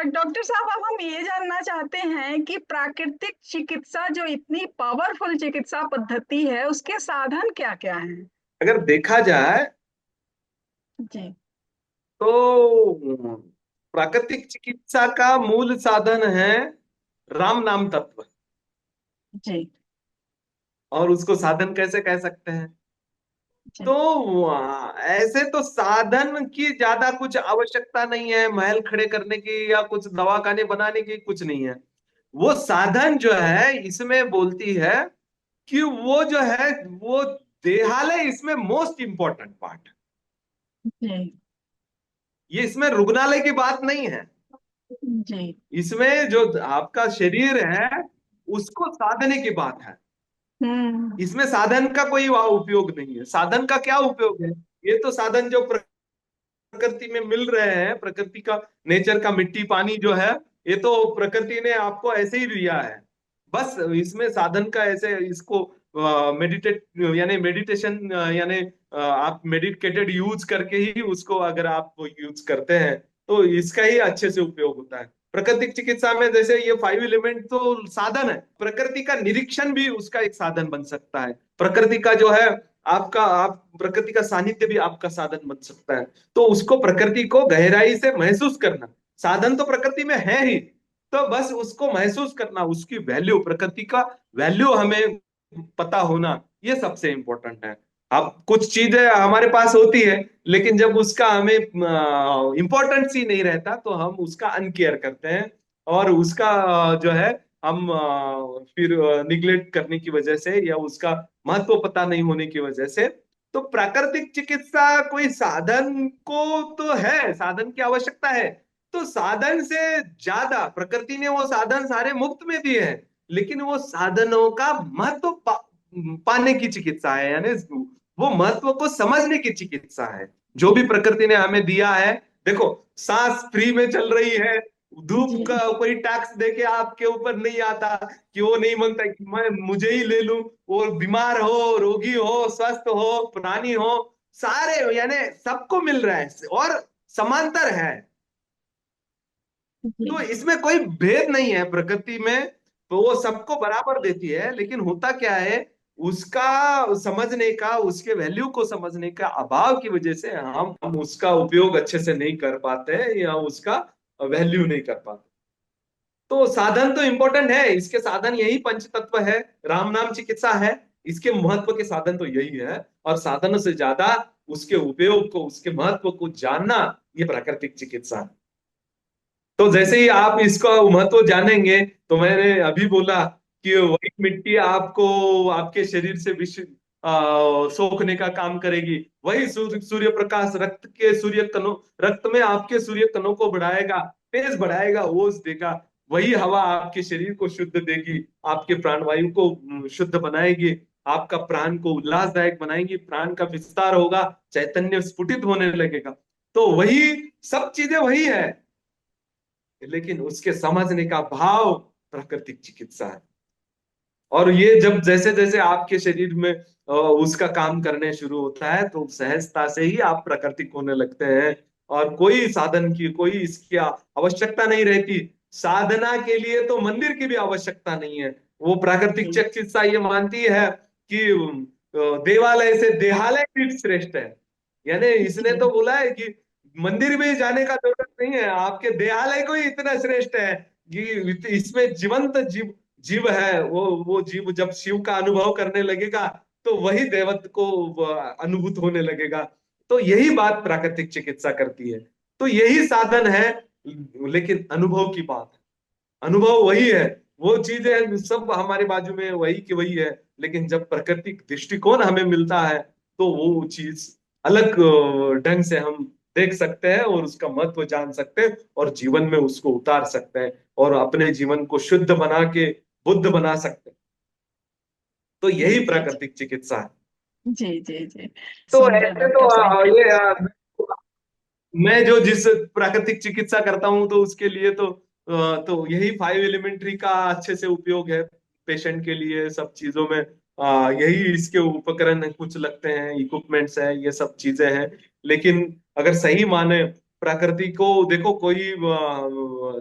Doctor साहब, अब हम ये जानना चाहते हैं कि प्राकृतिक चिकित्सा जो इतनी पावरफुल चिकित्सा पद्धति है, उसके साधन क्या क्या हैं? अगर देखा जाए जी। तो प्राकृतिक चिकित्सा का मूल साधन है राम नाम तत्व। जी। और उसको साधन कैसे कह सकते हैं? जी। तो ऐसे तो साधन की ज्यादा कुछ आवश्यकता नहीं है, महल खड़े करने की या कुछ दवाखाने बनाने की कुछ नहीं है। वो साधन जो है इसमें बोलती है कि वो जो है वो देहालय इसमें मोस्ट इंपॉर्टेंट पार्ट है। जी। ये इसमें रुग्णालय की बात नहीं है। जी। इसमें जो आपका शरीर है उसको साधने की बात है। हम्म। इसमें साधन का कोई उपयोग नहीं है। साधन का क्या उपयोग है? ये तो साधन जो प्रकृति में मिल रहे हैं, प्रकृति का नेचर का मिट्टी पानी जो है, ये तो प्रकृति ने आपको ऐसे ही दिया है। बस इसमें साधन का ऐसे इसको मेडिटेट यानी मेडिटेशन यानी आप मेडिकेटेड यूज करके ही उसको अगर आप यूज करते हैं तो इसका ही अच्छे से उपयोग होता है। प्राकृतिक चिकित्सा में जैसे ये 5 एलिमेंट तो साधन है, प्रकृति का निरीक्षण भी उसका एक साधन बन सकता है। प्रकृति का जो है आपका आप प्रकृति का सानिध्य भी आपका साधन बन सकता है। तो उसको प्रकृति को गहराई से महसूस करना, साधन तो प्रकृति में है ही, तो बस उसको महसूस करना, उसकी वैल्यू, प्रकृति का वैल्यू हमें पता होना, ये सबसे इंपॉर्टेंट है। अब कुछ चीजें हमारे पास होती है लेकिन जब उसका हमें इंपॉर्टेंस ही नहीं रहता तो हम उसका अनकेयर करते हैं और उसका जो है हम फिर निग्लेक्ट करने की वजह से या उसका महत्व पता नहीं होने की वजह से। तो प्राकृतिक चिकित्सा कोई साधन को तो है, साधन की आवश्यकता है। तो साधन से ज्यादा प्रकृति ने वो साधन सारे मुफ्त में दिए हैं, लेकिन वो साधनों का महत्व पाने की चिकित्सा है, यानी वो महत्व को समझने की चिकित्सा है जो भी प्रकृति ने हमें दिया है। देखो, सांस फ्री में चल रही है, धूप का जी। कोई टैक्स देके आपके ऊपर नहीं आता कि वो नहीं मांगता कि मैं मुझे ही ले लूं। वो बीमार हो, रोगी हो, स्वस्थ हो, प्राणी हो, सारे यानी सबको मिल रहा है और समांतर है। तो जी। इसमें कोई भेद नहीं है प्रकृति में। तो वो सबको बराबर देती है, लेकिन होता क्या है, उसका समझने का, उसके वैल्यू को समझने का अभाव की वजह से हम उसका उपयोग अच्छे से नहीं कर पाते हैं या उसका वैल्यू नहीं कर पाते। तो साधन तो इंपॉर्टेंट है, इसके साधन यही पंच तत्व है, राम नाम चिकित्सा है। इसके महत्व के साधन तो यही है, और साधनों से ज्यादा उसके उपयोग को, उसके महत्व को जानना, ये प्राकृतिक चिकित्सा है। तो जैसे ही आप इसका महत्व जानेंगे, तो मैंने अभी बोला कि वही मिट्टी आपको आपके शरीर से विष सोखने का काम करेगी। वही सूर्य प्रकाश रक्त के सूर्य कणों, रक्त में आपके सूर्य कणों को बढ़ाएगा, तेज बढ़ाएगा, ओज देगा। वही हवा आपके शरीर को शुद्ध देगी, आपके प्राणवायु को शुद्ध बनाएगी, आपका प्राण को उल्लासदायक बनाएगी, प्राण का विस्तार होगा, चैतन्य स्फुटित होने लगेगा। तो वही सब चीजें वही है, लेकिन उसके समझने का भाव प्राकृतिक चिकित्सा है। और ये जब जैसे जैसे आपके शरीर में उसका काम करने शुरू होता है तो सहजता से ही आप प्राकृतिक होने लगते हैं, और कोई साधन की, कोई इसकी आवश्यकता नहीं रहती। साधना के लिए तो मंदिर की भी आवश्यकता नहीं है। वो प्राकृतिक जी। चिकित्सा ये मानती है कि देवालय से देहालय भी श्रेष्ठ है। यानी इसने तो जी। बोला है कि मंदिर में जाने का जरूरत नहीं है, आपके देहालय को ही इतना श्रेष्ठ है कि इसमें जीवंत जीव जीव है। वो जीव जब शिव का अनुभव करने लगेगा तो वही दैवत्व को अनुभूत होने लगेगा। तो यही बात प्राकृतिक चिकित्सा करती है। तो यही साधन है, लेकिन अनुभव की बात है। अनुभव वही है, वो चीजें सब हमारे बाजू में वही की वही है, लेकिन जब प्राकृतिक दृष्टिकोण हमें मिलता है तो वो चीज अलग ढंग से हम देख सकते हैं और उसका महत्व जान सकते हैं और जीवन में उसको उतार सकते हैं और अपने जीवन को शुद्ध बना के बुद्ध बना सकते हैं। तो यही जी। प्राकृतिक चिकित्सा है। जी। जी। जी। तो सुंदर ऐसे तो डॉक्टर साहब। मैं जो जिस प्राकृतिक चिकित्सा करता हूँ तो उसके लिए तो यही 5 एलिमेंट्री का अच्छे से उपयोग है पेशेंट के लिए, सब चीजों में यही इसके उपकरण कुछ लगते हैं, इक्विपमेंट्स हैं, ये सब चीजें हैं। लेकिन अगर सही माने प्रकृति को देखो, कोई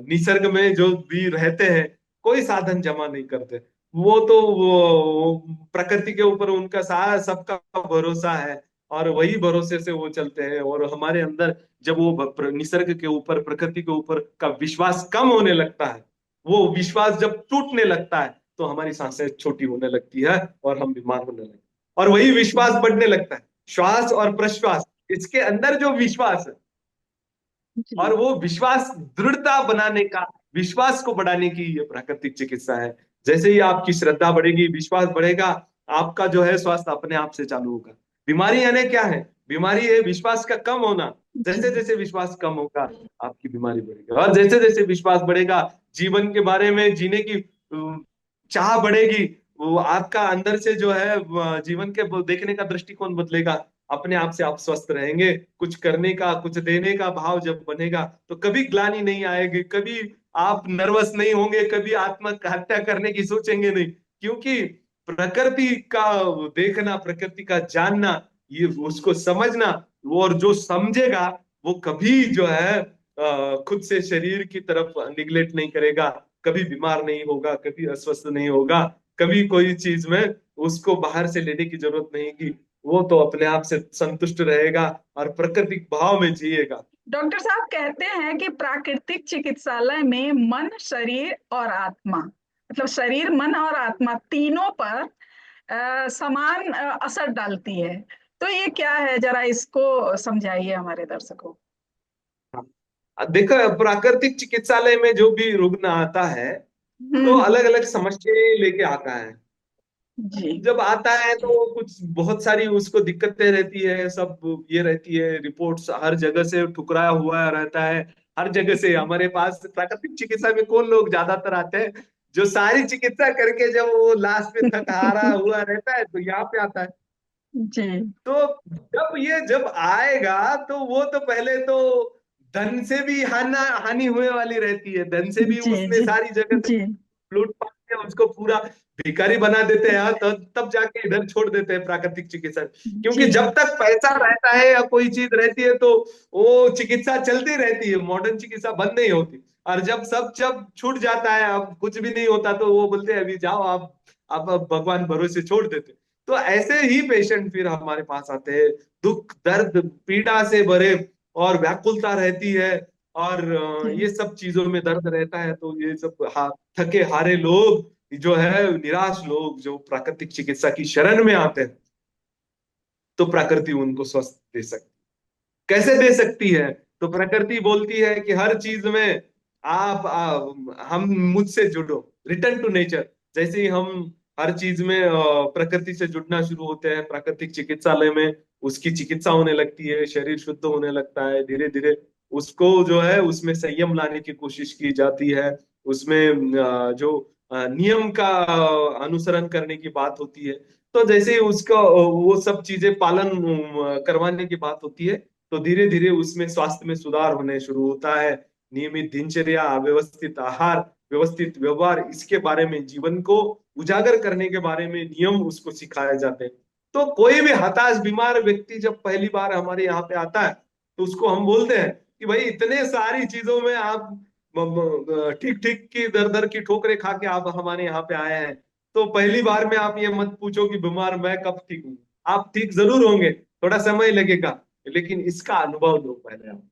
निसर्ग में जो भी रहते हैं कोई साधन जमा नहीं करते। वो प्रकृति के ऊपर उनका सारा सबका भरोसा है, और वही भरोसे से वो चलते हैं। और हमारे अंदर जब वो निसर्ग के ऊपर, प्रकृति के ऊपर का विश्वास कम होने लगता है, वो विश्वास जब टूटने लगता है, तो हमारी सांसें छोटी होने लगती है और हम बीमार होने लगते हैं। और वही विश्वास बढ़ने लगता है, श्वास और प्रश्वास, इसके अंदर जो विश्वास है, और जी वो विश्वास दृढ़ता बनाने का, विश्वास को बढ़ाने की ये प्राकृतिक चिकित्सा है। जैसे ही आपकी श्रद्धा बढ़ेगी, विश्वास बढ़ेगा, आपका जो है स्वास्थ्य अपने आप से चालू होगा। बीमारी यानी क्या है? बीमारी है विश्वास का कम होना। जी जैसे जैसे विश्वास कम होगा, आपकी बीमारी बढ़ेगी, और जैसे जैसे विश्वास बढ़ेगा, जीवन के बारे में जीने की चाह बढ़ेगी। वो आपका अंदर से जो है जीवन के देखने का दृष्टिकोण बदलेगा। अपने आप से आप स्वस्थ रहेंगे। कुछ करने का, कुछ देने का भाव जब बनेगा, तो कभी ग्लानि नहीं आएगी, कभी आप नर्वस नहीं होंगे, कभी आत्महत्या करने की सोचेंगे नहीं। क्योंकि प्रकृति का देखना, प्रकृति का जानना, ये उसको समझना, वो और जो समझेगा वो कभी जो है खुद से शरीर की तरफ निगलेक्ट नहीं करेगा, कभी बीमार नहीं होगा, कभी अस्वस्थ नहीं होगा, कभी कोई चीज में उसको बाहर से लेने की जरूरत नहीं की। वो तो अपने आप से संतुष्ट रहेगा और प्राकृतिक भाव में जिएगा। डॉक्टर साहब कहते हैं कि प्राकृतिक चिकित्सालय में मन, शरीर और आत्मा, मतलब शरीर, मन और आत्मा तीनों पर समान असर डालती है। तो ये क्या है, जरा इसको समझाइए हमारे दर्शकों। देखो, प्राकृतिक चिकित्सालय में जो भी रुग्ण आता है, तो हम्म। अलग अलग समस्याएं लेके आता है। जी जब आता है तो कुछ बहुत सारी उसको दिक्कतें रहती है, सब ये रहती है, रिपोर्ट्स हर जगह से ठुकराया हुआ रहता है। हर जगह से हमारे पास प्राकृतिक चिकित्सा में कौन लोग ज्यादातर आते हैं? जो सारी चिकित्सा करके जब वो लास्ट में थक हारा हुआ रहता है, तो यहाँ पे आता है। जी तो जब आएगा, तो वो तो पहले तो धन से भी हानि होने वाली रहती है। धन से भी जी उसने जी सारी जगह से जी लूट पाट के उसको पूरा भिखारी बना देते हैं, तब जाके इधर छोड़ देते हैं प्राकृतिक चिकित्सा। क्योंकि जी जब तक पैसा रहता है या कोई चीज रहती है, तो वो चिकित्सा चलती रहती है, मॉडर्न चिकित्सा बंद नहीं होती। और जब छूट जाता है, अब कुछ भी नहीं होता, तो वो बोलते हैं अभी जाओ आप, अब भगवान भरोसे छोड़ देते। तो ऐसे ही पेशेंट फिर हमारे पास आते हैं, दुख दर्द पीड़ा से भरे, और व्याकुलता रहती है, और जी ये सब चीजों में दर्द रहता है। तो ये सब थके हारे लोग जो है, निराश लोग जो प्राकृतिक चिकित्सा की शरण में आते हैं, तो प्रकृति उनको स्वस्थ दे सकती। कैसे दे सकती है? तो प्रकृति बोलती है कि हर चीज में हम मुझसे जुड़ो, रिटर्न टू नेचर। जैसे ही हम हर चीज में प्रकृति से जुड़ना शुरू होते हैं, प्राकृतिक चिकित्सालय में उसकी चिकित्सा होने लगती है, शरीर शुद्ध होने लगता है। धीरे धीरे उसको जो है उसमें संयम लाने की कोशिश की जाती है। उसमें जो नियम का अनुसरण करने की बात होती है। तो जैसे ही उसका वो सब चीजें पालन करवाने की बात होती है, तो धीरे धीरे उसमें स्वास्थ्य में सुधार होने शुरू होता है। नियमित दिनचर्या, व्यवस्थित आहार, व्यवस्थित व्यवहार, इसके बारे में, जीवन को उजागर करने के बारे में नियम उसको सिखाए जाते हैं। तो कोई भी हताश बीमार व्यक्ति जब पहली बार हमारे यहाँ पे आता है, तो उसको हम बोलते हैं कि भाई इतने सारी चीजों में आप ठीक ठीक की दर दर की ठोकरें खा के आप हमारे यहाँ पे आए हैं। तो पहली बार में आप ये मत पूछो कि बीमार मैं कब ठीक हूँ। आप ठीक जरूर होंगे, थोड़ा समय लगेगा, लेकिन इसका अनुभव लो पहले आप,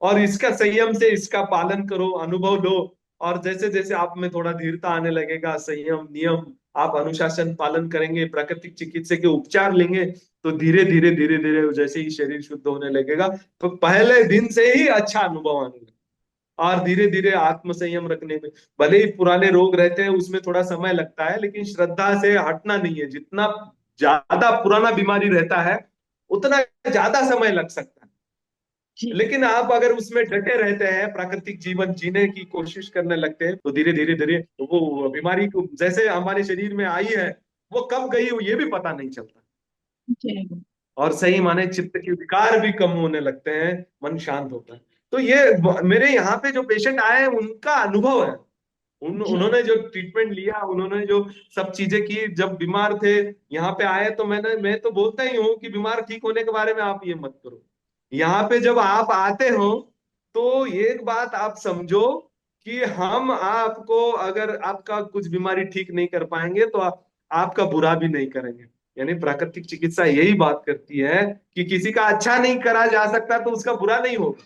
और इसका संयम से इसका पालन करो, अनुभव लो। और जैसे जैसे आप में थोड़ा धीरता आने लगेगा, संयम, नियम, आप अनुशासन पालन करेंगे, प्राकृतिक चिकित्सा के उपचार लेंगे, तो धीरे धीरे धीरे धीरे जैसे ही शरीर शुद्ध होने लगेगा, तो पहले दिन से ही अच्छा अनुभव आने लगेगा। और धीरे धीरे आत्म संयम रखने में, भले ही पुराने रोग रहते हैं उसमें थोड़ा समय लगता है, लेकिन श्रद्धा से हटना नहीं है। जितना ज्यादा पुराना बीमारी रहता है, उतना ज्यादा समय लग सकता है। जी लेकिन आप अगर उसमें डटे रहते हैं, प्राकृतिक जीवन जीने की कोशिश करने लगते हैं, तो धीरे धीरे धीरे वो बीमारी को जैसे हमारे शरीर में आई है, वो कब गई ये भी पता नहीं चलता। जी और सही माने चित्त के विकार भी कम होने लगते हैं, मन शांत होता है। तो ये मेरे यहाँ पे जो पेशेंट आए हैं उनका अनुभव है। जी उन्होंने जो ट्रीटमेंट लिया, उन्होंने जो सब चीजें की, जब बीमार थे यहाँ पे आए, तो मैं तो बोलता ही हूँ कि बीमार ठीक होने के बारे में आप ये मत करो। यहाँ पे जब आप आते हो तो एक बात आप समझो कि हम आपको, अगर आपका कुछ बीमारी ठीक नहीं कर पाएंगे तो आपका बुरा भी नहीं करेंगे। यानी प्राकृतिक चिकित्सा यही बात करती है कि किसी का अच्छा नहीं करा जा सकता तो उसका बुरा नहीं होगा।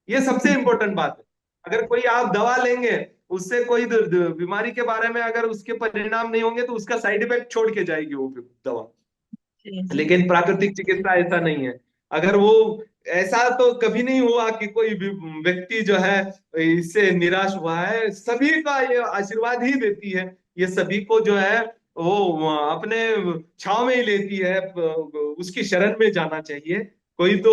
ये सबसे इंपॉर्टेंट बात है। अगर कोई आप दवा लेंगे, उससे कोई बीमारी के बारे में अगर उसके परिणाम नहीं होंगे तो उसका साइड इफेक्ट छोड़ के जाएगी वो दवा। जी जी लेकिन प्राकृतिक चिकित्सा ऐसा नहीं है। अगर वो ऐसा तो कभी नहीं हुआ कि कोई भी व्यक्ति जो है इससे निराश हुआ है, सभी का ये आशीर्वाद ही देती है। ये सभी को जो है वो अपने छाव में ही लेती है, उसकी शरण में जाना चाहिए। कोई तो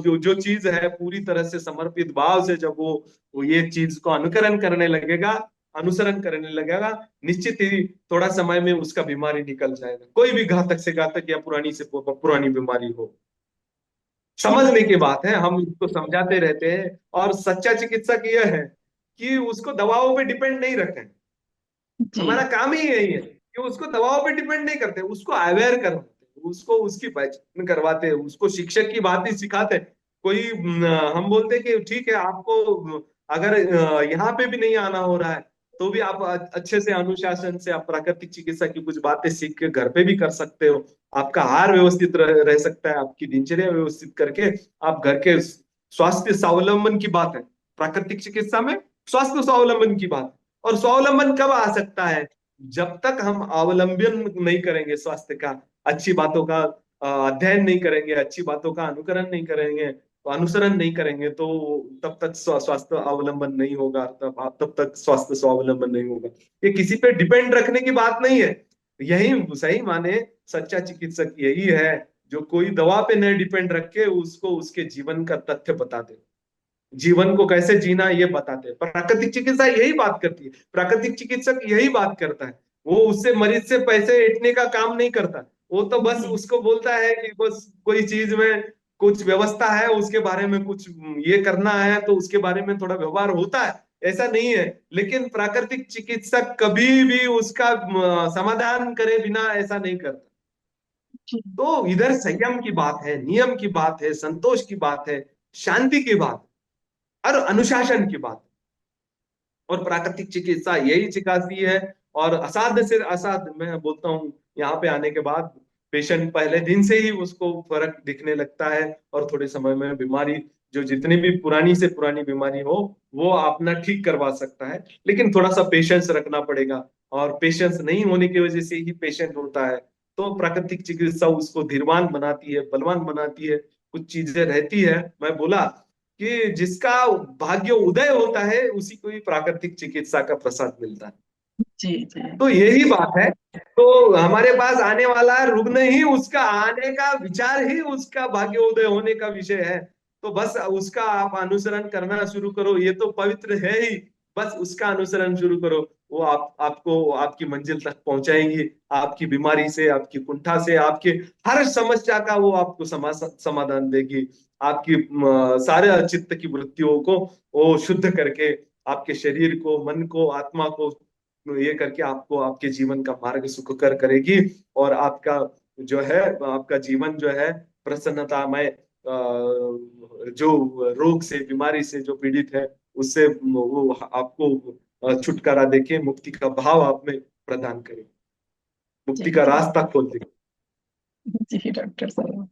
जो जो चीज है पूरी तरह से समर्पित भाव से जब वो ये चीज को अनुकरण करने लगेगा, अनुसरण करने लगेगा, निश्चित ही थोड़ा समय में उसका बीमारी निकल जाएगा, कोई भी घातक से घातक या पुरानी से पुरानी बीमारी हो। ठीक समझने है। की बात है, हम उसको समझाते रहते हैं। और सच्चा चिकित्सक यह है कि उसको दवाओं पे डिपेंड नहीं रखें। जी हमारा काम ही यही है कि उसको दवाओं पे डिपेंड नहीं करते, उसको अवेयर करवाते हैं, उसको उसकी पहचान करवाते हैं, उसको शिक्षक की बात ही सिखाते हैं। कोई हम बोलते हैं कि ठीक है आपको अगर यहाँ पे भी नहीं आना हो रहा है तो भी आप अच्छे से अनुशासन से आप प्राकृतिक चिकित्सा की कुछ बातें सीख के घर पे भी कर सकते हो। आपका आहार व्यवस्थित रह सकता है, आपकी दिनचर्या व्यवस्थित करके आप घर के स्वास्थ्य स्वावलंबन की बात है प्राकृतिक चिकित्सा में, स्वास्थ्य स्वावलंबन की बात। और स्वावलंबन कब आ सकता है? जब तक हम अवलंबन नहीं करेंगे स्वास्थ्य का, अच्छी बातों का अध्ययन नहीं करेंगे, अच्छी बातों का अनुकरण नहीं करेंगे, तो अनुसरण नहीं करेंगे तो तब तक स्वास्थ्य अवलंबन नहीं होगा, तब तक स्वास्थ्य स्वावलंबन नहीं होगा। ये किसी पे डिपेंड रखने की बात नहीं है। यही सही माने सच्चा चिकित्सक यही है जो कोई दवा पे न डिपेंड रख के उसको उसके जीवन का तथ्य बता दे, जीवन को कैसे जीना ये बताते हैं। प्राकृतिक चिकित्सा यही बात करती है, प्राकृतिक चिकित्सक यही बात करता है। वो उससे मरीज से पैसे ऐंठने का काम नहीं करता। वो तो बस जी उसको बोलता है कि बस कोई चीज में कुछ व्यवस्था है, उसके बारे में कुछ ये करना है तो उसके बारे में थोड़ा व्यवहार होता है, ऐसा नहीं है। लेकिन प्राकृतिक चिकित्सक कभी भी उसका समाधान करे बिना ऐसा नहीं करता। जी तो इधर संयम की बात है, नियम की बात है, संतोष की बात है, शांति की बात और अनुशासन की बात। और प्राकृतिक चिकित्सा यही सिखाती है। और असाध्य से असाध्य मैं बोलता हूँ, यहाँ पे आने के बाद पेशेंट पहले दिन से ही उसको फर्क दिखने लगता है और थोड़े समय में बीमारी, जो जितनी भी पुरानी से पुरानी बीमारी हो, वो अपना ठीक करवा सकता है। लेकिन थोड़ा सा पेशेंस रखना पड़ेगा, और पेशेंस नहीं होने की वजह से ही पेशेंट होता है। तो प्राकृतिक चिकित्सा उसको धीरवान बनाती है, बलवान बनाती है। कुछ चीजें रहती है, मैं बोला कि जिसका भाग्य उदय होता है उसी को ही प्राकृतिक चिकित्सा का प्रसाद मिलता है। जी जी तो यही बात है। तो हमारे पास आने वाला रुग्ण ही, उसका आने का विचार ही उसका भाग्योदय होने का विषय है। तो बस उसका आप अनुसरण करना शुरू करो, ये तो पवित्र है ही। बस उसका अनुसरण शुरू करो, वो आपको आपकी मंजिल तक पहुंचाएंगी। आपकी बीमारी से, आपकी कुंठा से, आपके हर समस्या का वो आपको समाधान देगी। आपकी सारे चित्त की वृत्तियों को वो शुद्ध करके आपके शरीर को, मन को, आत्मा को ये करके आपको आपके जीवन का मार्ग सुखकर करेगी। और आपका जो है, आपका जीवन जो है प्रसन्नतामय, जो रोग से, बीमारी से जो पीड़ित है उससे वो आपको छुटकारा देके मुक्ति का भाव आप में प्रदान करे, जी मुक्ति का जी रास्ता खोल दे। जी डॉक्टर साहब।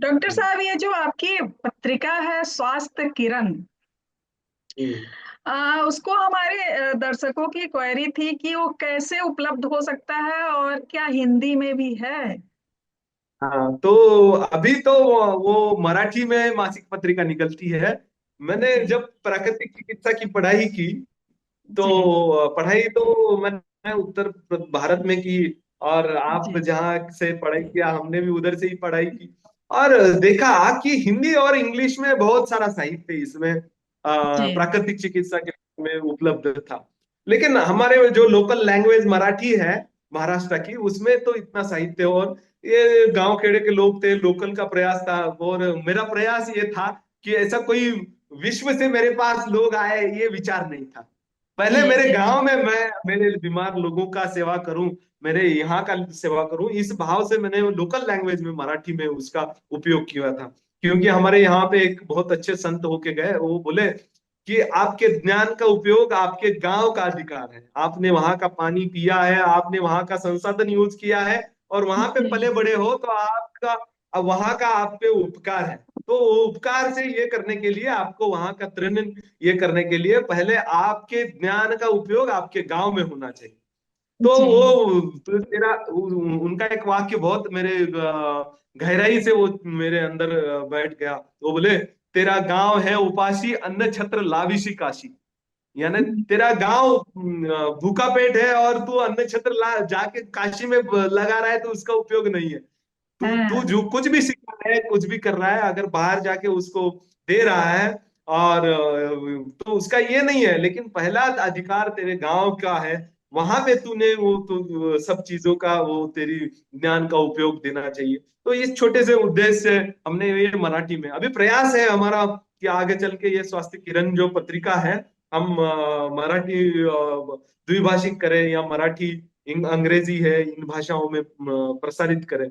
डॉक्टर साहब, ये जो आपकी पत्रिका है स्वास्थ्य किरण, हम्म। उसको हमारे दर्शकों की क्वेरी थी कि वो कैसे उपलब्ध हो सकता है और क्या हिंदी में भी है? हाँ, तो अभी तो वो मराठी में मासिक पत्रिका निकलती है। मैंने जी जब प्राकृतिक चिकित्सा की पढ़ाई की जी तो पढ़ाई तो मैंने उत्तर भारत में की। और आप जी जहाँ से पढ़ाई किया, हमने भी उधर से ही पढ़ाई की। और देखा कि हिंदी और इंग्लिश में बहुत सारा साहित्य इसमें जी प्राकृतिक चिकित्सा के में उपलब्ध था। लेकिन हमारे जो लोकल लैंग्वेज मराठी है, महाराष्ट्र की, उसमें तो इतना साहित्य, और ये गांव खेड़े के लोग थे, लोकल का प्रयास था। और मेरा प्रयास ये था कि ऐसा कोई विश्व से मेरे पास लोग आए, ये विचार नहीं था। पहले जी मेरे जी गांव में मैं मेरे बीमार लोगों का सेवा करूं, मेरे यहाँ का सेवा करूं, इस भाव से मैंने लोकल लैंग्वेज में, मराठी में उसका उपयोग किया था। क्योंकि हमारे यहाँ पे एक बहुत अच्छे संत होके गए, वो बोले कि आपके ज्ञान का उपयोग आपके गांव का अधिकार है, आपने वहां का पानी पिया है, आपने वहां का संसाधन यूज किया है और वहां पे जी पले बड़े हो, तो आपका अब वहां का आप पे उपकार है। तो वो उपकार से ये करने के लिए आपको वहां का तृण ये करने के लिए पहले आपके ज्ञान का उपयोग आपके गांव में होना चाहिए। तो जी। वो तो तेरा उनका एक वाक्य बहुत मेरे गहराई से वो मेरे अंदर बैठ गया। वो बोले, तेरा गांव है उपासी, अन्न छत्र लाविशी काशी। यानी तेरा गांव भूखा पेट है और तू अन्न छत्र ला जाके काशी में लगा रहा है, तो उसका उपयोग नहीं है। तू तू हाँ। जो कुछ भी सीख रहा है, कुछ भी कर रहा है, अगर बाहर जाके उसको दे रहा है और तो उसका ये नहीं है, लेकिन पहला अधिकार तेरे गांव का है। वहां पे तूने वो तो सब चीजों का वो तेरी ज्ञान का उपयोग देना चाहिए। तो इस छोटे से उद्देश्य से हमने ये मराठी में अभी प्रयास है हमारा कि आगे चल के ये स्वास्थ्य किरण जो पत्रिका है, हम मराठी द्विभाषिक करें या मराठी अंग्रेजी है इन भाषाओं में प्रसारित करें।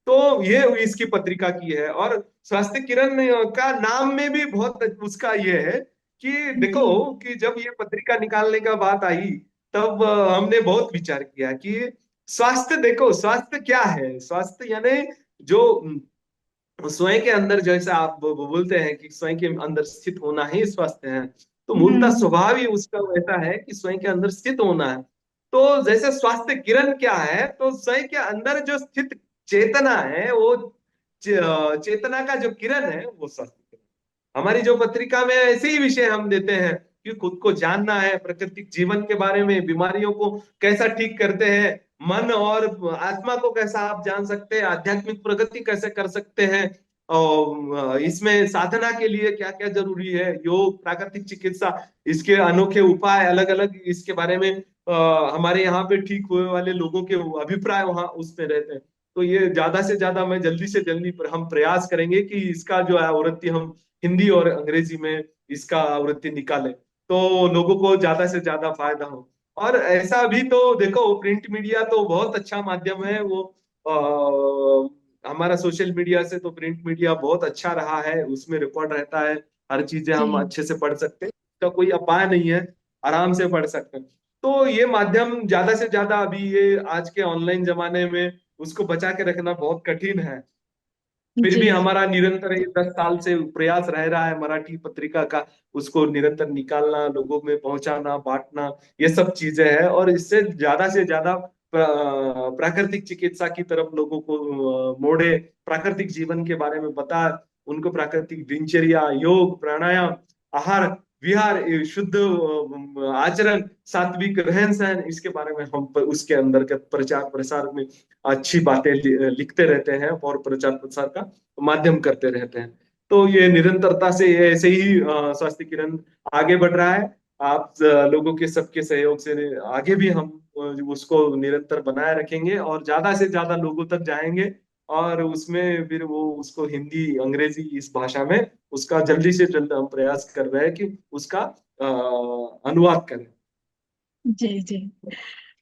तो ये इसकी पत्रिका की है। और स्वास्थ्य किरण का नाम में भी बहुत उसका ये है कि जी। देखो कि जब ये पत्रिका निकालने का बात आई, तब हमने बहुत विचार किया कि स्वास्थ्य, देखो स्वास्थ्य क्या है, स्वास्थ्य यानी जो स्वयं के अंदर, जैसे आप बोलते हैं कि स्वयं के अंदर स्थित होना ही स्वास्थ्य है, तो मूलतः हम्म। स्वभाव ही उसका वैसा है कि स्वयं के अंदर स्थित होना है। तो जैसे स्वास्थ्य किरण क्या है, तो स्वयं के अंदर जो स्थित चेतना है, वो चेतना का जो किरण है वो स्वास्थ्य किरण। हमारी जो पत्रिका में ऐसे ही विषय हम देते हैं कि खुद को जानना है, प्राकृतिक जीवन के बारे में, बीमारियों को कैसा ठीक करते हैं, मन और आत्मा को कैसा आप जान सकते हैं, आध्यात्मिक प्रगति कैसे कर सकते हैं, और इसमें साधना के लिए क्या क्या जरूरी है, योग, प्राकृतिक चिकित्सा, इसके अनोखे उपाय अलग अलग, इसके बारे में हमारे यहाँ पे ठीक हुए वाले लोगों के अभिप्राय वहां उसमें रहते हैं। तो ये ज्यादा से ज्यादा मैं जल्दी से जल्दी पर हम प्रयास करेंगे कि इसका जो है आवृत्ति हम हिंदी और अंग्रेजी में इसका आवृत्ति निकालें, तो लोगों को ज्यादा से ज्यादा फायदा हो। और ऐसा भी तो देखो, प्रिंट मीडिया तो बहुत अच्छा माध्यम है वो, हमारा सोशल मीडिया से तो प्रिंट मीडिया बहुत अच्छा रहा है, उसमें रिकॉर्ड रहता है, हर चीजें हम जी अच्छे से पढ़ सकते हैं, इसका कोई अपाय नहीं है, आराम से पढ़ सकते हैं। तो ये माध्यम ज्यादा से ज्यादा अभी ये आज के ऑनलाइन जमाने में उसको बचा के रखना बहुत कठिन है। फिर जी। भी हमारा निरंतर ये 10 साल से प्रयास रह रहा है मराठी पत्रिका का, उसको निरंतर निकालना, लोगों में पहुंचाना, बांटना, ये सब चीजें हैं। और इससे ज्यादा प्राकृतिक चिकित्सा की तरफ लोगों को मोड़े, प्राकृतिक जीवन के बारे में बता, उनको प्राकृतिक दिनचर्या, योग, प्राणायाम, आहार विहार, ये शुद्ध आचरण, सात्विक रहन सहन, इसके बारे में हम उसके अंदर के प्रचार प्रसार में अच्छी बातें लिखते रहते हैं और प्रचार प्रसार का माध्यम करते रहते हैं। तो ये निरंतरता से ये ऐसे ही स्वास्थ्य किरण आगे बढ़ रहा है। आप लोगों के सबके सहयोग से आगे भी हम उसको निरंतर बनाए रखेंगे और ज्यादा से ज्यादा लोगों तक जाएंगे। और उसमें फिर वो उसको हिंदी अंग्रेजी इस भाषा में उसका जल्दी से जल्द हम प्रयास कर रहे हैं कि उसका अनुवाद करें। जी। जी।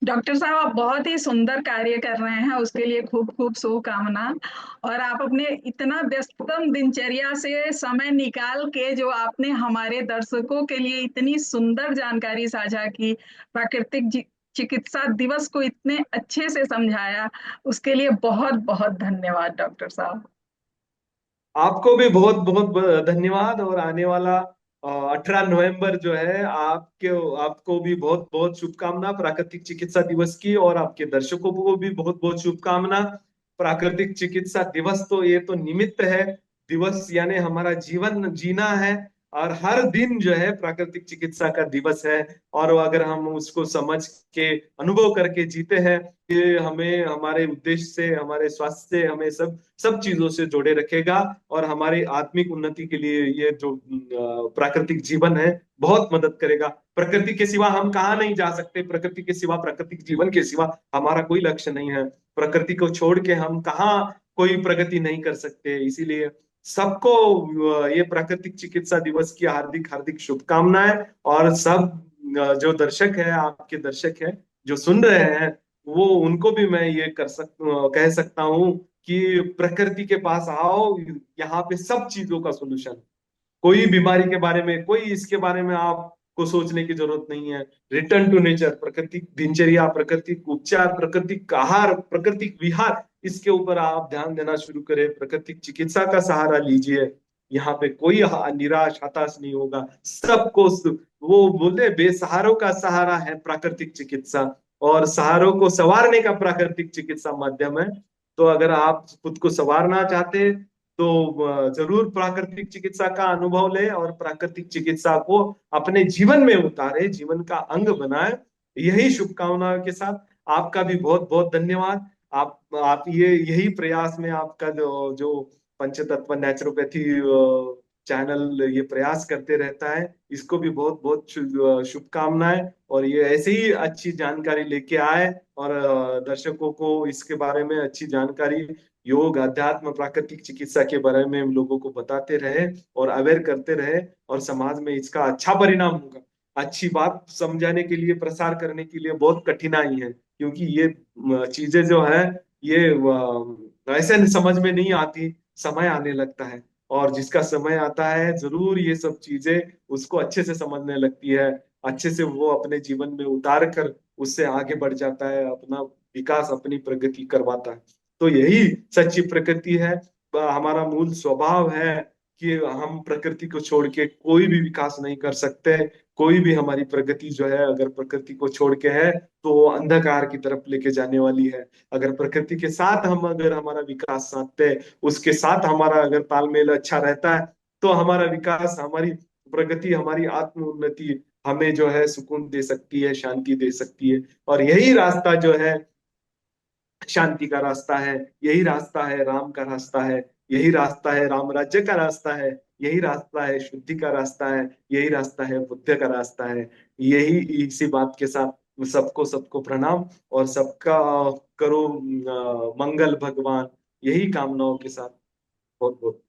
डॉक्टर साहब, आप बहुत ही सुंदर कार्य कर रहे हैं, उसके लिए खूब खूब शुभकामना। और आप अपने इतना व्यस्ततम दिनचर्या से समय निकाल के जो आपने हमारे दर्शकों के लिए इतनी सुंदर जानकारी साझा की, प्राकृतिक चिकित्सा दिवस को इतने अच्छे से समझाया, उसके लिए बहुत बहुत धन्यवाद डॉक्टर साहब। आपको भी बहुत बहुत धन्यवाद। और आने वाला 18 नवंबर जो है, आपके आपको भी बहुत बहुत शुभकामना प्राकृतिक चिकित्सा दिवस की, और आपके दर्शकों को भी बहुत बहुत शुभकामना। प्राकृतिक चिकित्सा दिवस तो ये तो निमित्त है, दिवस यानी हमारा जीवन जीना है, और हर दिन जो है प्राकृतिक चिकित्सा का दिवस है। और अगर हम उसको समझ के अनुभव करके जीते हैं, ये हमें हमारे उद्देश्य से, हमारे स्वास्थ्य से, हमें सब सब चीजों से जोड़े रखेगा। और हमारी आत्मिक उन्नति के लिए ये जो प्राकृतिक जीवन है बहुत मदद करेगा। प्रकृति के सिवा हम कहाँ नहीं जा सकते, प्रकृति के सिवा, प्राकृतिक जीवन के सिवा हमारा कोई लक्ष्य नहीं है। प्रकृति को छोड़ के हम कहाँ कोई प्रगति नहीं कर सकते। इसीलिए सबको ये प्राकृतिक चिकित्सा दिवस की हार्दिक हार्दिक शुभकामनाएं। और सब जो दर्शक है, आपके दर्शक है जो सुन रहे हैं, वो उनको भी मैं ये कह सकता हूँ कि प्रकृति के पास आओ, यहाँ पे सब चीजों का सोल्यूशन। कोई बीमारी के बारे में, कोई इसके बारे में आपको सोचने की जरूरत नहीं है। रिटर्न टू नेचर, प्राकृतिक दिनचर्या, प्राकृतिक उपचार, प्राकृतिक आहार, प्राकृतिक विहार, इसके ऊपर आप ध्यान देना शुरू करें। प्राकृतिक चिकित्सा का सहारा लीजिए। यहाँ पे कोई निराश हताश नहीं होगा। सबको वो बोलते हैं, बेसहारों का सहारा है प्राकृतिक चिकित्सा, और सहारों को संवारने का प्राकृतिक चिकित्सा माध्यम है। तो अगर आप खुद को संवारना चाहते हैं तो जरूर प्राकृतिक चिकित्सा का अनुभव ले और प्राकृतिक चिकित्सा को अपने जीवन में उतारे, जीवन का अंग बनाए। यही शुभकामनाओं के साथ आपका भी बहुत बहुत धन्यवाद। आप ये यही प्रयास में आपका जो जो पंचतत्व नेचुरोपैथी चैनल ये प्रयास करते रहता है, इसको भी बहुत बहुत शुभकामनाएं। और ये ऐसे ही अच्छी जानकारी लेके आए और दर्शकों को इसके बारे में अच्छी जानकारी, योग, अध्यात्म, प्राकृतिक चिकित्सा के बारे में हम लोगों को बताते रहे और अवेयर करते रहे, और समाज में इसका अच्छा परिणाम होगा। अच्छी बात समझाने के लिए, प्रसार करने के लिए बहुत कठिनाई है, क्योंकि ये चीजें जो है ये ऐसे समझ में नहीं आती, समय आने लगता है। और जिसका समय आता है जरूर ये सब चीजें उसको अच्छे से समझने लगती है, अच्छे से वो अपने जीवन में उतार कर उससे आगे बढ़ जाता है, अपना विकास, अपनी प्रगति करवाता है। तो यही सच्ची प्रकृति है, हमारा मूल स्वभाव है कि हम प्रकृति को छोड़ के कोई भी विकास नहीं कर सकते। कोई भी हमारी प्रगति जो है अगर प्रकृति को छोड़ के है तो वो अंधकार की तरफ लेके जाने वाली है। अगर प्रकृति के साथ हम अगर हमारा विकास साधते हैं, उसके साथ हमारा अगर तालमेल अच्छा रहता है, तो हमारा विकास, हमारी प्रगति, हमारी आत्म उन्नति हमें जो है सुकून दे सकती है, शांति दे सकती है। और यही रास्ता जो है शांति का रास्ता है, यही रास्ता है राम का रास्ता है, यही रास्ता है राम राज्य का रास्ता है, यही रास्ता है शुद्धि का रास्ता है, यही रास्ता है बुद्ध का रास्ता है। यही इसी बात के साथ सबको सबको प्रणाम, और सबका करो मंगल भगवान, यही कामनाओं के साथ बहुत बहुत